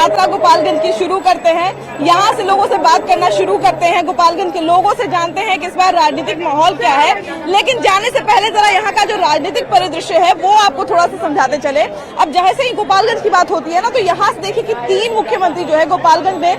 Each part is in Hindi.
यात्रा गोपालगंज की शुरू करते हैं। यहाँ से लोगों से बात करना शुरू करते हैं, गोपालगंज के लोगों से जानते हैं कि इस बार राजनीतिक माहौल क्या है। लेकिन जाने से पहले जरा यहाँ का जो राजनीतिक परिदृश्य है वो आपको थोड़ा सा समझाते चले। अब जैसे ही गोपालगंज की बात होती है ना, तो यहाँ से देखिए कि 3 मुख्यमंत्री जो है गोपालगंज में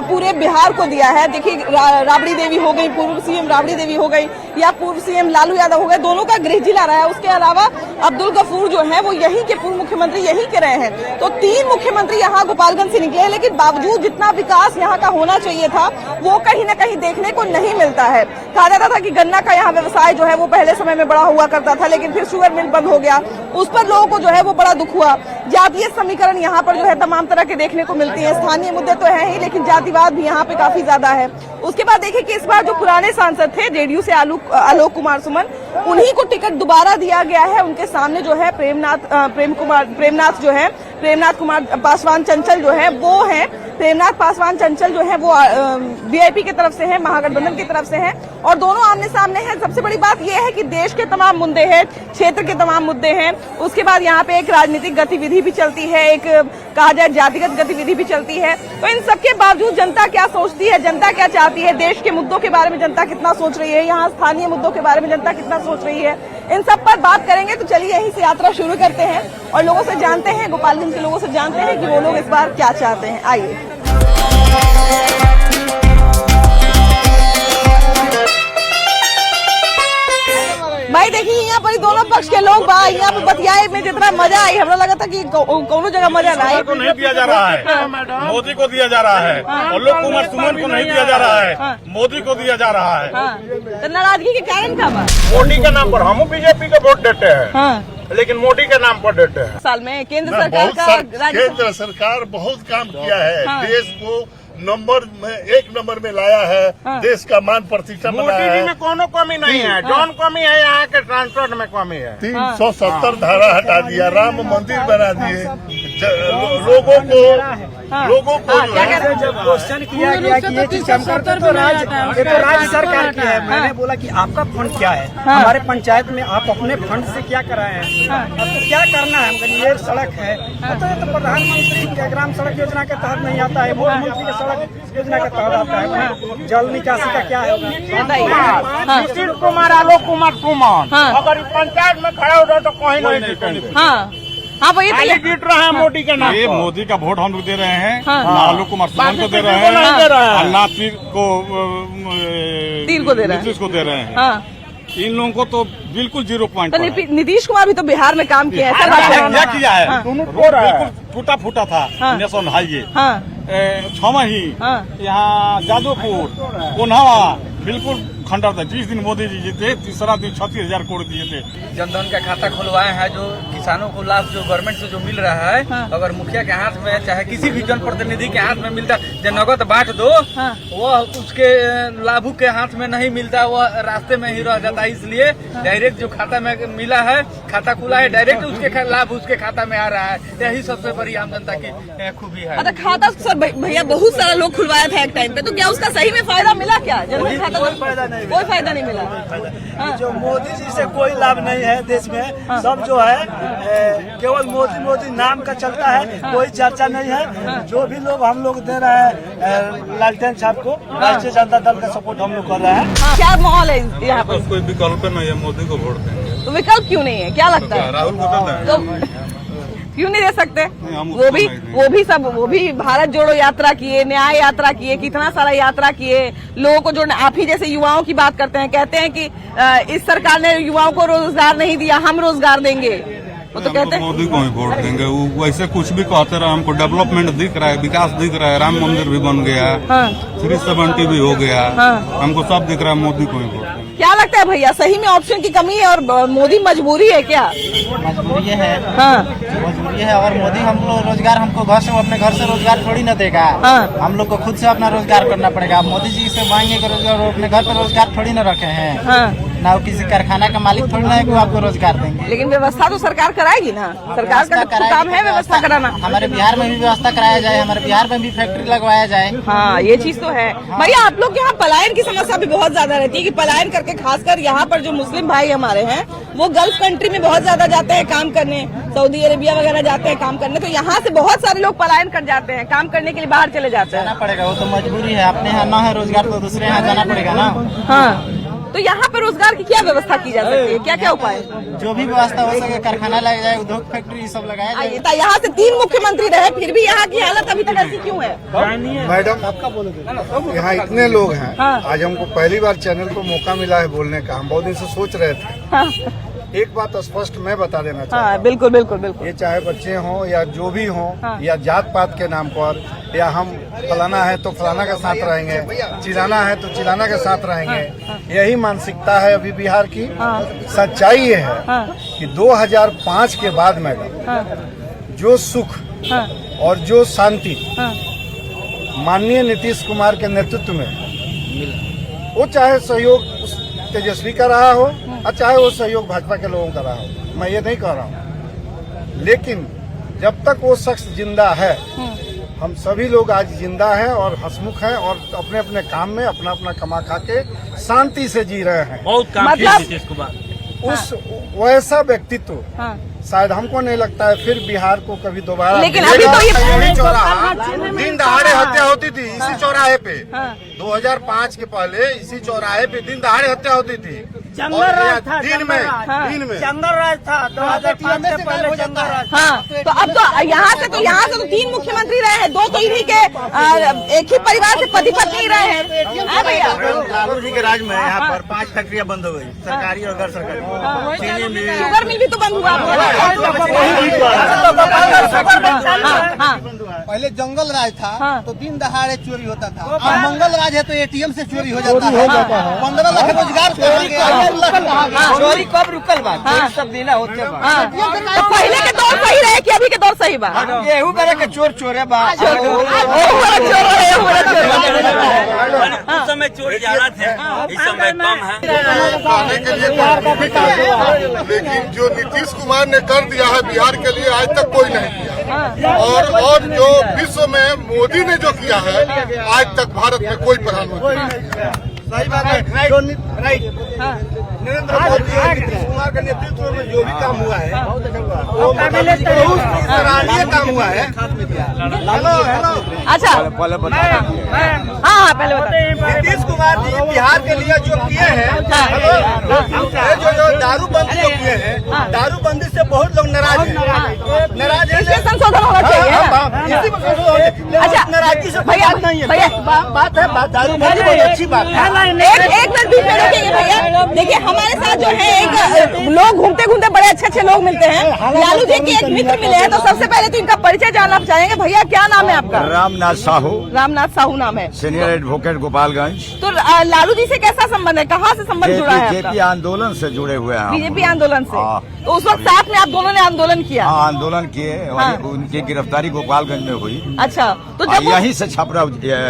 पूरे बिहार को दिया है। देखिए राबड़ी देवी हो गई, पूर्व सीएम राबड़ी देवी हो गई, या पूर्व सीएम लालू यादव हो गए, दोनों का गृह जिला रहा है। उसके अलावा अब्दुल गफूर जो है वो यहीं के पूर्व मुख्यमंत्री यहीं के रहे हैं। तो 3 मुख्यमंत्री यहाँ गोपालगंज से निकले, लेकिन बावजूद जितना विकास यहाँ का होना चाहिए था वो कहीं न कहीं देखने को नहीं मिलता है। कहा जाता था कि गन्ना का यहाँ व्यवसाय जो है वो पहले समय में बड़ा हुआ करता था, लेकिन फिर शुगर मिल बंद हो गया, उस पर लोगों को जो है वो बड़ा दुख हुआ। जातीय समीकरण यहाँ पर जो है तमाम तरह के देखने को मिलती है। स्थानीय मुद्दे तो है ही, लेकिन जातिवाद भी यहाँ पे काफी ज्यादा है। उसके बाद देखिए कि इस बार जो पुराने सांसद थे जेडीयू से आलोक कुमार सुमन, उन्हीं को टिकट दोबारा दिया गया है। उनके सामने जो है प्रेमनाथ कुमार पासवान चंचल जो है वो है। प्रेमनाथ पासवान चंचल जो है वो वीआईपी की तरफ से है, महागठबंधन की तरफ से है, और दोनों आमने सामने हैं। सबसे बड़ी बात यह है कि देश के तमाम मुद्दे हैं, क्षेत्र के तमाम मुद्दे हैं। उसके बाद यहाँ पे एक राजनीतिक गतिविधि भी चलती है, एक कहा जाए जातिगत गतिविधि भी चलती है। तो इन सबके बावजूद जनता क्या सोचती है, जनता क्या चाहती है, देश के मुद्दों के बारे में जनता कितना सोच रही है, यहाँ स्थानीय मुद्दों के बारे में जनता कितना सोच रही है, इन सब पर बात करेंगे। तो चलिए यहीं से यात्रा शुरू करते हैं और लोगों से जानते हैं, गोपालगंज के लोगों से जानते हैं कि वो लोग इस बार क्या चाहते हैं। आइए। भाई देखिए यहाँ पर दोनों पक्ष के लोग यहाँ पे बतियाए में जितना मजा आई, हमरा लगा था कि कोनो जगह मजा ना आए। को नहीं दिया जा रहा है, मोदी को दिया जा रहा है। आलोक कुमार सुमन को नहीं दिया जा रहा है, मोदी को दिया जा रहा है। तो नाराजगी के कारण क्या बात? मोदी के नाम पर हम बीजेपी को वोट देते हैं, लेकिन मोदी के नाम पर देते हैं। साल में केंद्र सरकार बहुत काम किया है, देश को एक नंबर में लाया है, देश का मान प्रतिष्ठा बनाया है। मोदी जी में कोनो कमी नहीं है, जौन कमी है यहाँ के ट्रांसपोर्ट में कमी है। 370 धारा हटा दिया, राम मंदिर बना दिए, लोगों को जब क्वेश्चन किया गया कि ये चीज हम करते तो राज्य सरकार की है। मैंने बोला कि आपका फंड क्या है, हमारे पंचायत में आप अपने फंड से क्या कराए हैं, आपको क्या करना है। हमको ये सड़क है तो ये तो प्रधानमंत्री के ग्राम सड़क योजना के तहत नहीं आता है, मुख्यमंत्री के सड़क योजना के तहत आता है। जल निकासी का क्या है? नीतीश कुमार आलोक कुमार सुमन अगर पंचायत में खड़ा हो जाए तो कहीं नहीं जीतेंगे। हाँ वही जीत रहे हैं मोदी के नाम। ये मोदी का वोट हम लोग दे रहे हैं, ना आलोक कुमार सुमन को दे रहे हैं, ना तीर को दे रहे हैं, नीतीश को दे रहे हैं। इन लोगों को तो बिल्कुल 0 पॉइंट। नीतीश कुमार भी तो बिहार में काम किया है, क्या किया है? बिल्कुल टूटा फूटा था नेशनल हाईवे 6 ही यहाँ जादवपुर कोन्हावा बिल्कुल खंडर था। जिस दिन मोदी जी जीते तीसरा दिन 36,000 करोड़ दिए थे। जनधन का खाता खुलवाए हैं, जो किसानों को लाभ जो गवर्नमेंट से जो मिल रहा है, अगर मुखिया के हाथ में चाहे किसी भी जनप्रतिनिधि के हाथ में मिलता, जो नगद बांट दो वो उसके लाभू के हाथ में नहीं मिलता, वह रास्ते में ही रह जाता है। इसलिए डायरेक्ट जो खाता में मिला है, खाता खुला है, डायरेक्ट उसके लाभ उसके खाता में आ रहा है। यही सबसे बड़ी आम जनता की खूबी है। खाता सर भैया बहुत सारा लोग खुलवाया था एक टाइम पे, तो क्या उसका सही में फायदा मिला? क्या कोई फायदा नहीं मिला। जो मोदी जी से कोई लाभ नहीं है देश में, सब जो है केवल मोदी नाम का चलता है, कोई चर्चा नहीं है। जो भी लोग हम लोग दे रहे हैं लालटेन साहब को, राष्ट्रीय जनता दल का सपोर्ट हम लोग कर रहे हैं। क्या माहौल है यहाँ पर? कोई विकल्प नहीं है, मोदी को वोट देंगे। तो विकल्प क्यों नहीं है, क्या लगता है? राहुल को क्यों नहीं दे सकते? वो भी भारत जोड़ो यात्रा किए, न्याय यात्रा किए, कितना सारा यात्रा किए, लोगों को जोड़ने। आप ही जैसे युवाओं की बात करते हैं, कहते हैं कि इस सरकार ने युवाओं को रोजगार नहीं दिया, हम रोजगार देंगे। वो तो कहते हैं मोदी को ही वोट देंगे। वो वैसे कुछ भी कहते रहे, हमको डेवलपमेंट दिख रहा है, विकास दिख रहा है, राम मंदिर भी बन गया, 370 भी हो गया, हमको सब दिख रहा है, मोदी को ही वोट देंगे। क्या लगता है भैया, सही में ऑप्शन की कमी है और मोदी मजबूरी है क्या? मजबूरी है, मजबूरी है। और मोदी हम लोग रोजगार, हमको घर से अपने घर से रोजगार थोड़ी न देगा, हम लोग को खुद से अपना रोजगार करना पड़ेगा। मोदी जी से मांगे रोजगार, अपने घर पर रोजगार थोड़ी न रखे हैं। ना वो किसी कारखाना का मालिक थोड़ी ना है कि वो आपको रोजगार देंगे। लेकिन व्यवस्था तो सरकार कराएगी ना, सरकार का तो काम है व्यवस्था कराना। हमारे बिहार में भी व्यवस्था कराया जाए, हमारे बिहार में भी फैक्ट्री लगवाया जाए। हाँ, ये चीज तो है भैया। आप लोग के यहाँ पलायन की समस्या भी बहुत ज्यादा रहती है कि पलायन करके, खासकर यहाँ पर जो मुस्लिम भाई हमारे हैं वो गल्फ कंट्री में बहुत ज्यादा जाते हैं काम करने, सऊदी अरेबिया वगैरह जाते हैं काम करने, तो यहाँ से बहुत सारे लोग पलायन कर जाते हैं, काम करने के लिए बाहर चले जाते हैं। जाना पड़ेगा, वो तो मजबूरी है। अपने यहाँ ना है रोजगार तो दूसरे यहाँ जाना पड़ेगा ना। हाँ, तो यहाँ पे रोजगार की क्या व्यवस्था की जा सकती है, क्या क्या उपाय? जो भी व्यवस्था हो सके, कारखाना लगाया जाए, उद्योग फैक्ट्री सब लगाया जाए। यहाँ से 3 मुख्यमंत्री रहे, फिर भी यहाँ की हालत अभी तक ऐसी क्यों है? मैडम, यहाँ इतने लोग हैं। हाँ। आज हमको पहली बार चैनल को मौका मिला है बोलने का। हम बहुत दिन से सोच रहे थे। हाँ, एक बात स्पष्ट मैं बता देना चाहता हाँ, हूँ। बिल्कुल बिल्कुल बिल्कुल। ये चाहे बच्चे हों या जो भी हों, हाँ। या जात पात के नाम पर, या हम फलाना है तो फलाना के साथ रहेंगे, चिलाना है तो चिलाना के साथ रहेंगे, यही मानसिकता है अभी बिहार की। सच्चाई ये है कि 2005 के बाद मैडम जो सुख और जो शांति माननीय नीतीश कुमार के नेतृत्व में, वो चाहे सहयोग तेजस्वी का रहा हो और चाहे वो सहयोग भाजपा के लोगों का रहा हो, मैं ये नहीं कह रहा हूँ, लेकिन जब तक वो शख्स जिंदा है, हम सभी लोग आज जिंदा हैं और हंसमुख हैं और अपने अपने काम में अपना अपना कमा खा के शांति से जी रहे हैं। बहुत काम किया नीतीश कुमार। उस वैसा व्यक्तित्व शायद हमको नहीं लगता है फिर बिहार को कभी दोबारा। लेकिन अभी तो ये चौराहा दिन दहाड़े हत्या होती थी इसी चौराहे पे। 2005 के पहले इसी चौराहे पे दिन दहाड़े हत्या होती थी। जंगल राज था, दिन में जंगल राज था 2005 से पहले जंगल राज। हाँ, तो अब तो यहाँ से तो 3 मुख्यमंत्री रहे हैं, 2 तो इन्हीं के एक ही परिवार से पति पत्नी रहे हैं। हाँ भैया, लालू जी के राज में यहाँ पर 5 फैक्ट्रियाँ बंद हो गई, सरकारी और गैर सरकारी। चीनी मिल, शुगर मिल भी तो बंद हुआ। पहले जंगल राज था तो दिन दहाड़े चोरी होता था, और मंगल राज है तो एटीएम से चोरी हो जाता है। 15 लाख रोजगार चोरी कब रुकल बा? सब दिन होते बा। तो पहले के दौर सही रहे कि अभी के दौर सही बा? गेहूं करे के चोर चोरे बा। उस समय चोर ज्यादा थे, इस समय कम है। खाने के लिए लेकिन जो नीतीश कुमार ने कर दिया है बिहार के लिए आज तक कोई नहीं किया, और जो विश्व में मोदी ने जो किया है आज तक भारत में कोई प्रधानमंत्री नहीं। सही बात है। नरेंद्र मोदी और नीतीश कुमार के नेतृत्व में जो भी काम हुआ है वो बहुत सराहनीय काम हुआ है। अच्छा, हाँ पहले बताइए। नीतीश कुमार जी बिहार के लिए जो किए हैं, जो दारूबंदी जो किए हैं, दारूबंदी से बहुत लोग नाराज हैं। नाराज है, इसमें संशोधन होना चाहिए। अच्छा, नाराजगी से भैया भैया बात है, दारूबंदी बहुत अच्छी बात है। एक मिनट बीच में रुकिए भैया। देखिए हमारे साथ जो है एक लोग घूमते घूमते बड़े अच्छे लोग मिलते हैं। लालू जी के एक मित्र मिले हैं, तो सबसे पहले तो इनका परिचय जानना चाहेंगे। भैया क्या नाम है आपका? रामनाथ साहू। रामनाथ साहू नाम है, सीनियर एडवोकेट गोपालगंज। तो लालू जी से कैसा संबंध है, कहाँ से संबंध जुड़ा है? बीजेपी आंदोलन से जुड़े हुए हैं। बीजेपी आंदोलन से। हाँ। तो उस वक्त साथ में आप दोनों ने आंदोलन किया? हाँ, आंदोलन किए और उनकी गिरफ्तारी गोपालगंज में हुई। अच्छा, तो जब यहीं से छपरा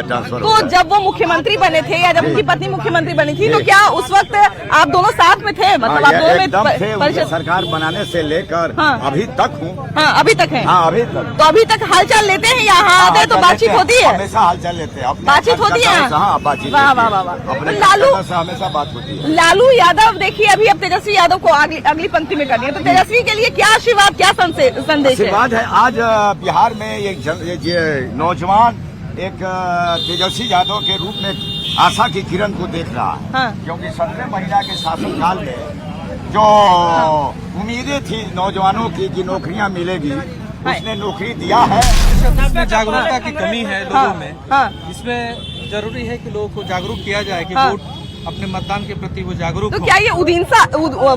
ट्रांसफर तो जब वो मुख्यमंत्री बने थे या जब उनकी पत्नी मुख्यमंत्री बनी थी, तो क्या उस वक्त आप दोनों साथ में थे? मतलब आप दोनों एकदम थे। में उनके सरकार बनाने से लेकर अभी तक हूँ। हाँ, अभी तक है। हाँ, अभी तक। तो अभी तक हालचाल लेते हैं, यहाँ आते तो बातचीत होती है? हमेशा हालचाल लेते हैं, बातचीत होती है। हाँ, बातचीत। वाह वाह वाह वाह। अपने लालू से हमेशा बात होती है। लालू यादव देखिए अभी अब तेजस्वी यादव को अगली पंक्ति में कर दिया, तो तेजस्वी के लिए क्या आशीर्वाद, क्या संदेश है? बात है आज बिहार में एक नौजवान एक तेजस्वी यादव के रूप में आशा की किरण को देख रहा है। हाँ। क्योंकि 17 महीना के शासनकाल में जो उम्मीदें थी नौजवानों की कि नौकरियां मिलेगी, उसने नौकरी दिया है। इसमें जागरूकता की कमी है लोगों में। इसमें जरूरी है कि लोगों को जागरूक किया जाए कि वोट अपने मतदान के प्रति वो जागरूक तो हो। क्या ये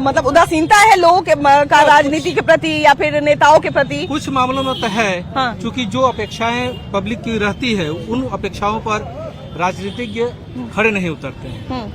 मतलब उदासीनता है लोगों के का राजनीति के प्रति या फिर नेताओं के प्रति? कुछ मामलों में तो है, क्योंकि जो अपेक्षाएं पब्लिक की रहती है उन अपेक्षाओं पर राजनीतिज्ञ खड़े नहीं उतरते हैं,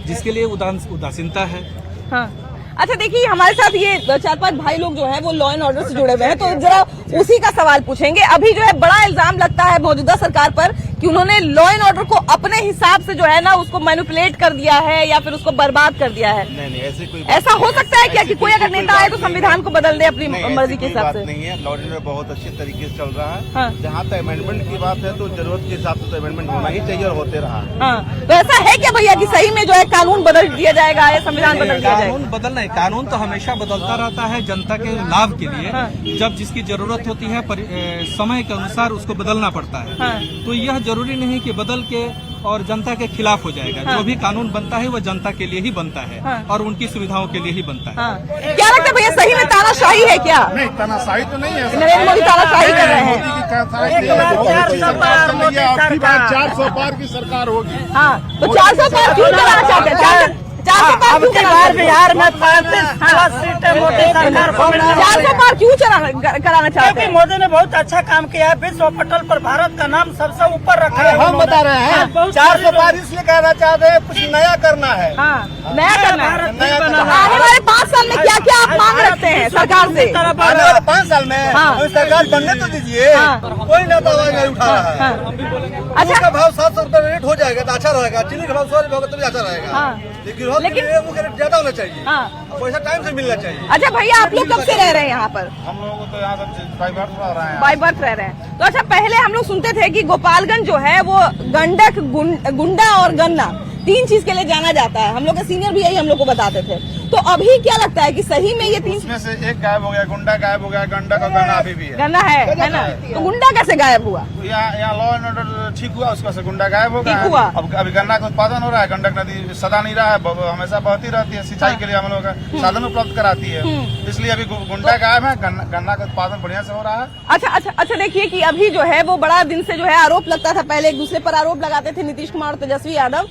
जिसके लिए उदासीनता है। हाँ। अच्छा देखिए हमारे साथ ये 4-5 भाई लोग जो हैं वो लॉ एंड ऑर्डर से जुड़े हुए हैं, तो जरा उसी का सवाल पूछेंगे। अभी जो है बड़ा इल्जाम लगता है मौजूदा सरकार पर कि उन्होंने लॉ एंड ऑर्डर को अपने हिसाब से जो है ना उसको मैनिपुलेट कर दिया है या फिर उसको बर्बाद कर दिया है। नहीं ऐसे कोई ऐसा हो सकता है क्या कि कोई अगर नेता आए तो संविधान को बदल दे अपनी मर्जी के हिसाब से? नहीं है, लॉ एंड ऑर्डर बहुत अच्छे तरीके से चल रहा है। हाँ। जहाँ तक अमेंडमेंट की बात है तो जरूरत के हिसाब से तो अमेंडमेंट होना ही चाहिए और होते रहा। हाँ, तो ऐसा है क्या भैया कि सही में जो है कानून बदल दिया जाएगा या संविधान बदल दिया जाएगा? कानून बदलना है, कानून तो हमेशा बदलता रहता है जनता के लाभ के लिए। जब जिसकी जरूरत होती है समय के अनुसार उसको बदलना पड़ता है। तो यह जरूरी नहीं कि बदल के और जनता के खिलाफ हो जाएगा। जो भी कानून बनता है वो जनता के लिए ही बनता है और उनकी सुविधाओं के लिए ही बनता है। क्या लगता है भैया सही में तानाशाही है क्या? नहीं, तानाशाही तो नहीं है। नरेंद्र मोदी तानाशाही कर रहे हैं। 400 पार की सरकार होगी। हाँ, तो 400 पार क्यों कराना चाहते हैं? 400 पार क्यों बिहार में 35+ सीटें मोदी सरकार को मिलने 400 पार क्यों कराना चाहते हैं? मोदी ने बहुत अच्छा काम किया है। विश्व पटल पर भारत का नाम सबसे ऊपर रखा है। हम बता रहे हैं 400 पार इसलिए कहना चाहते हैं, कुछ नया करना है। हाँ, नया करना है। आने वाले 5 साल में क्या क्या आप मांग रखते हैं सरकार से? आने वाले 5 साल में सरकार बनने तो दीजिए। कोई नेता आवाज नहीं उठा रहा है। अच्छा, का भाव 700 रुपए रेट हो जाएगा तो अच्छा रहेगा। चीनी का भाव 100 रुपए होगा तो भी अच्छा रहेगा। लेकिन रेट ज्यादा होना चाहिए। पैसा टाइम से मिलना चाहिए। अच्छा भैया, आप लोग कब से रह रहे हैं यहाँ पर? हम लोग तो यहाँ से बाई बर्थ रह रहे हैं। बाई बर्थ रह रहे हैं। तो अच्छा, पहले हम लोग सुनते थे कि गोपालगंज जो है वो गंडक, गुंडा और गन्ना 3 चीज के लिए जाना जाता है। हम लोग के सीनियर भी यही हम लोग को बताते थे। तो अभी क्या लगता है कि सही में ये 3 इसमें से एक गायब हो गया, गुंडा गायब हो गया, गंडक और गन्ना अभी भी है। गन्ना है ना? तो गुंडा कैसे गायब हुआ? यहाँ लॉ एंड ऑर्डर ठीक हुआ, उसका से गुंडा गायब हो गया। ठीक हुआ। अब अभी गन्ना का उत्पादन हो रहा है, गंडक नदी सदा नहीं रहा है, हमेशा बहती रहती है। सिंचाई के लिए हम लोग साधन उपलब्ध कराती है, इसलिए अभी गुंडा गायब है, गन्ना का उत्पादन बढ़िया से हो रहा है। अच्छा देखिए कि अभी जो है वो बड़ा दिन से जो है आरोप लगता था। पहले एक दूसरे पर आरोप लगाते थे नीतीश कुमार और तेजस्वी यादव,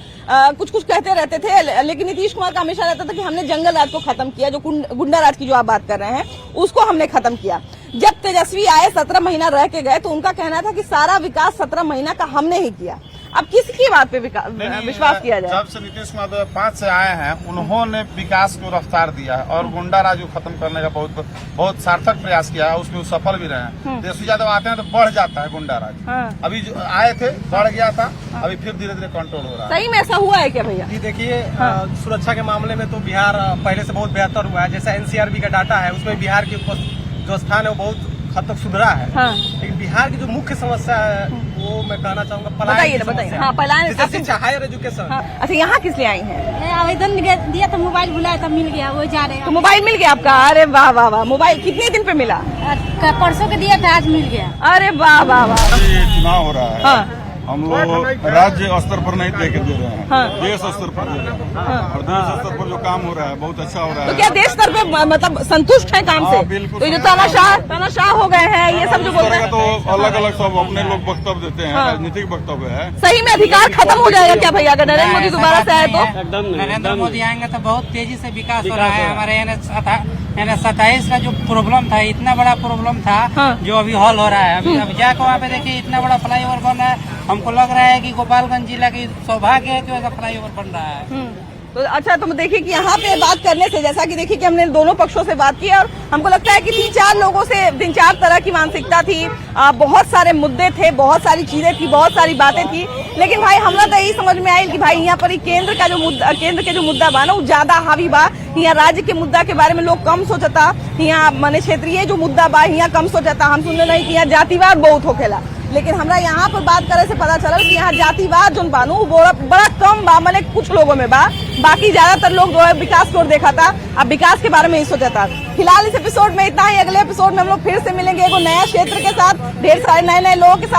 कुछ कहते रहते थे। लेकिन नीतीश कुमार का हमेशा रहता था कि हमने जंगल राज को खत्म किया, जो गुंडा राज की जो आप बात कर रहे हैं उसको हमने खत्म किया। जब तेजस्वी आए 17 महीना रह के गए तो उनका कहना था कि सारा विकास 17 महीना का हमने ही किया। अब किसकी बात पे विश्वास किया जाए? जब से नीतीश कुमार 2005 से आए हैं उन्होंने विकास को रफ्तार दिया है और गुंडा राज को खत्म करने का बहुत सार्थक प्रयास किया है, उसमें सफल भी रहे हैं। तेजस्वी यादव आते हैं तो बढ़ जाता है गुंडा राज। अभी जो आए थे बढ़ गया था, अभी फिर धीरे धीरे कंट्रोल हो रहा है। सही में ऐसा हुआ है क्या भैया? जी देखिए, सुरक्षा के मामले में तो बिहार पहले से बहुत बेहतर हुआ है। जैसा NCRB का डाटा है उसमें बिहार की जो स्थान है वो बहुत हद तक सुधरा है। लेकिन बिहार की जो मुख्य समस्या है वो मैं कहना चाहूँगा पलायन। बताइए। हाँ, पलायन। शिक्षा, हायर एजुकेशन। अच्छा, यहाँ किस लिए आई हैं? आवेदन दिया था, मोबाइल भुलाया था, मिल गया, वो जा रहे हैं। तो मोबाइल मिल गया आपका? अरे वाह वाह वाह। मोबाइल कितने दिन पे मिला? परसों के दिया था, आज मिल गया। अरे वाह वाह वाह। चुनाव हो रहा है, हम लोग राज्य स्तर पर नहीं दे के दे रहे हैं, देश स्तर पर दे रहे हैं। और देश स्तर पर जो काम हो रहा है बहुत अच्छा हो रहा है। तो क्या देश स्तर पे मतलब संतुष्ट है काम से? बिल्कुल। तो ये जो तानाशाह हो गए हैं, ये सब जो बोलते हैं तो अलग अलग सब अपने लोग वक्तव्य देते हैं, राजनीतिक वक्तव्य है। सही में अधिकार खत्म हो जाएगा क्या भैया अगर नरेंद्र मोदी दोबारा से आए तो? नरेंद्र मोदी आएंगे तो बहुत तेजी से विकास हो रहा है। हमारे NH-27 का जो प्रॉब्लम था, इतना बड़ा प्रॉब्लम था जो अभी हल हो रहा है। अभी जाकर वहाँ पे देखिए इतना बड़ा फ्लाईओवर बन रहा है। हमको लग रहा है कि गोपालगंज जिला की सौभाग्य है कि वैसा फ्लाईओवर बन रहा है। तो अच्छा, तो देखिए कि यहाँ पे बात करने से, जैसा कि देखिए कि हमने दोनों पक्षों से बात की और हमको लगता है कि 3-4 लोगों से 3-4 तरह की मानसिकता थी, बहुत सारे मुद्दे थे, बहुत सारी चीजें थी, बहुत सारी बातें थी। लेकिन भाई हमरा तो यही समझ में आई कि भाई यहाँ पर केंद्र के जो मुद्दा बा ना वो ज्यादा हावी बा। यहाँ राज्य के मुद्दा के बारे में लोग कम सोचता, यहाँ माने क्षेत्रीय जो मुद्दा बा यहाँ कम सोचता। हम सुनने नहीं कि यहाँ जातिवाद बहुत होखेला, लेकिन हमरा यहाँ पर बात करे से पता चलल कि यहाँ जातिवाद जो बानू बड़ा कम बा, माने कुछ लोगों में बा। बाकी ज्यादातर लोग जो है विकास को देखा था, अब विकास के बारे में ही सोचा था। फिलहाल इस एपिसोड में इतना ही। अगले एपिसोड में हम लोग फिर से मिलेंगे एगो नया क्षेत्र के साथ, ढेर सारे नए लोगों के साथ।